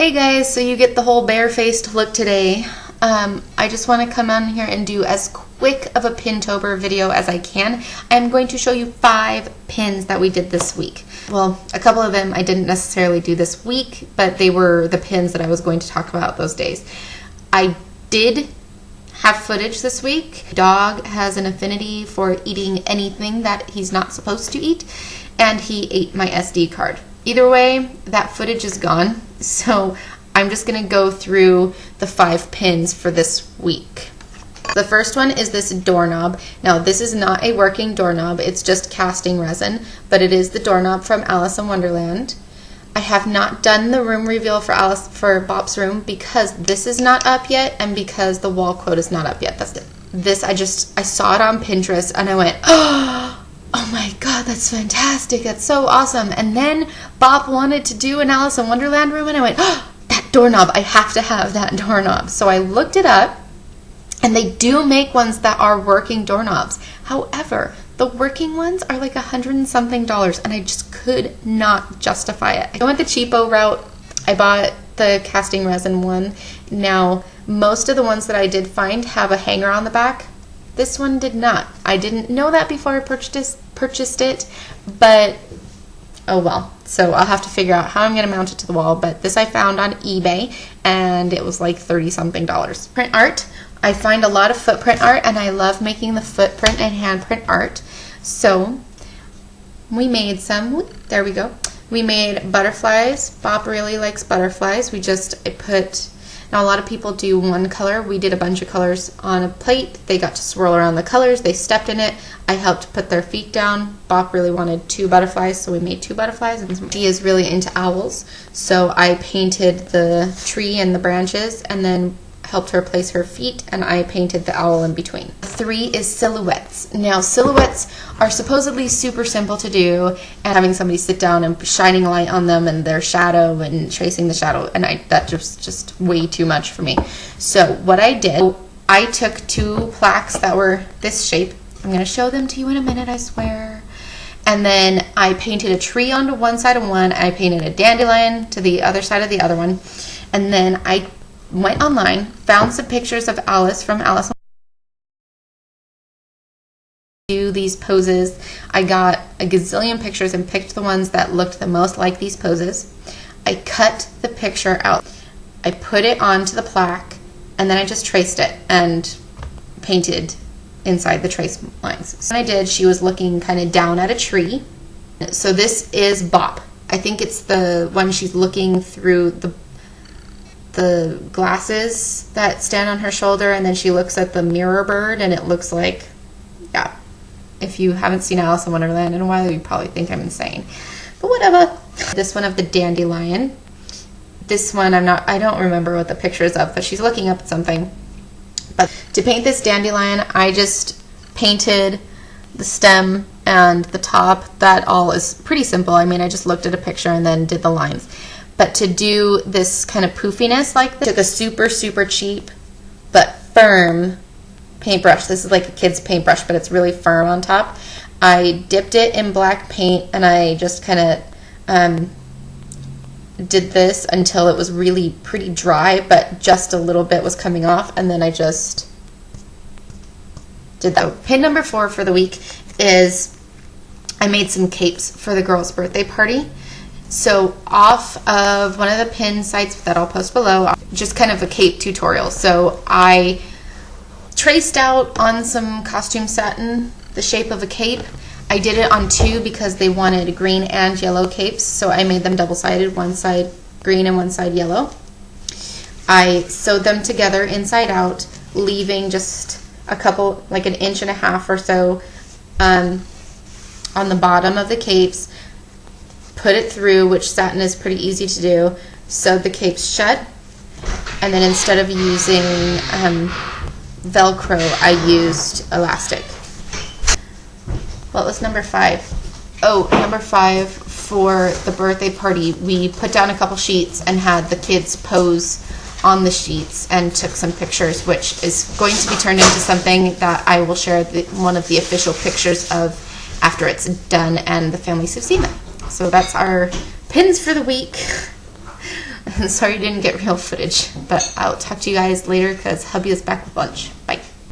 Hey guys, so you get the whole bare-faced look today. I just want to come on here and do as quick of a Pintober video as I can. I'm going to show you 5 pins that we did this week. Well, a couple of them I didn't necessarily do this week, but they were the pins that I was going to talk about those days. I did have footage this week. Dog has an affinity for eating anything that he's not supposed to eat, and he ate my SD card. Either way, that footage is gone, so I'm just going to go through the 5 pins for this week. The first one is this doorknob. Now, this is not a working doorknob, it's just casting resin, but it is the doorknob from Alice in Wonderland. I have not done the room reveal for Bop's room because this is not up yet and because the wall quote is not up yet. That's it. This, I saw it on Pinterest and I went, oh my god, that's fantastic, that's so awesome. And then Bop wanted to do an Alice in Wonderland room and I went, that doorknob, I have to have that doorknob. So I looked it up and they do make ones that are working doorknobs. However, the working ones are like $100 and something and I just could not justify it. I went the cheapo route. I bought the casting resin one. Now, most of the ones that I did find have a hanger on the back. This one did not. I didn't know that before I purchased it, but oh well. So I'll have to figure out how I'm going to mount it to the wall, but this I found on eBay, and it was like $30 something. Print art. I find a lot of footprint art, and I love making the footprint and handprint art. So we made some, there we go. We made butterflies. Bop really likes butterflies. Now a lot of people do one color. We did a bunch of colors on a plate. They got to swirl around the colors. They stepped in it. I helped put their feet down. Bop really wanted 2 butterflies, so we made 2 butterflies. And he is really into owls, so I painted the tree and the branches and then helped her place her feet, and I painted the owl in between. 3 is silhouettes. Now, silhouettes are supposedly super simple to do, and having somebody sit down and shining light on them and their shadow and tracing the shadow, and that was just way too much for me. So what I did, I took 2 plaques that were this shape. I'm going to show them to you in a minute, I swear. And then I painted a tree onto one side of one, I painted a dandelion to the other side of the other one, and then I went online, found some pictures of Alice from Alice. Do these poses. I got a gazillion pictures and picked the ones that looked the most like these poses. I cut the picture out. I put it onto the plaque, and then I just traced it and painted inside the trace lines. So when I did, she was looking kind of down at a tree. So this is Bop. I think it's the one she's looking through the glasses that stand on her shoulder, and then she looks at the mirror bird, and it looks like, yeah, if you haven't seen Alice in Wonderland in a while, you probably think I'm insane, but whatever. This one of the dandelion. This one I don't remember what the picture is of, but she's looking up at something. But to paint this dandelion, I just painted the stem and the top. That all is pretty simple. I mean, I just looked at a picture and then did the lines. But to do this kind of poofiness like this, I took a super, super cheap but firm paintbrush. This is like a kid's paintbrush, but it's really firm on top. I dipped it in black paint, and I just kind of did this until it was really pretty dry, but just a little bit was coming off, and then I just did that. Pin number 4 for the week is I made some capes for the girls' birthday party. So off of one of the pin sites that I'll post below, just kind of a cape tutorial. So I traced out on some costume satin the shape of a cape. I did it on 2 because they wanted green and yellow capes, so I made them double-sided, one side green and one side yellow. I sewed them together inside out, leaving just a couple, like an 1.5 inches or so on the bottom of the capes. Put it through, which satin is pretty easy to do, sewed the capes shut, and then instead of using Velcro, I used elastic. What was number 5? Oh, number 5 for the birthday party, we put down a couple sheets and had the kids pose on the sheets and took some pictures, which is going to be turned into something that I will share one of the official pictures of after it's done and the families have seen them. So that's our pins for the week. Sorry I didn't get real footage, but I'll talk to you guys later because hubby is back with lunch. Bye.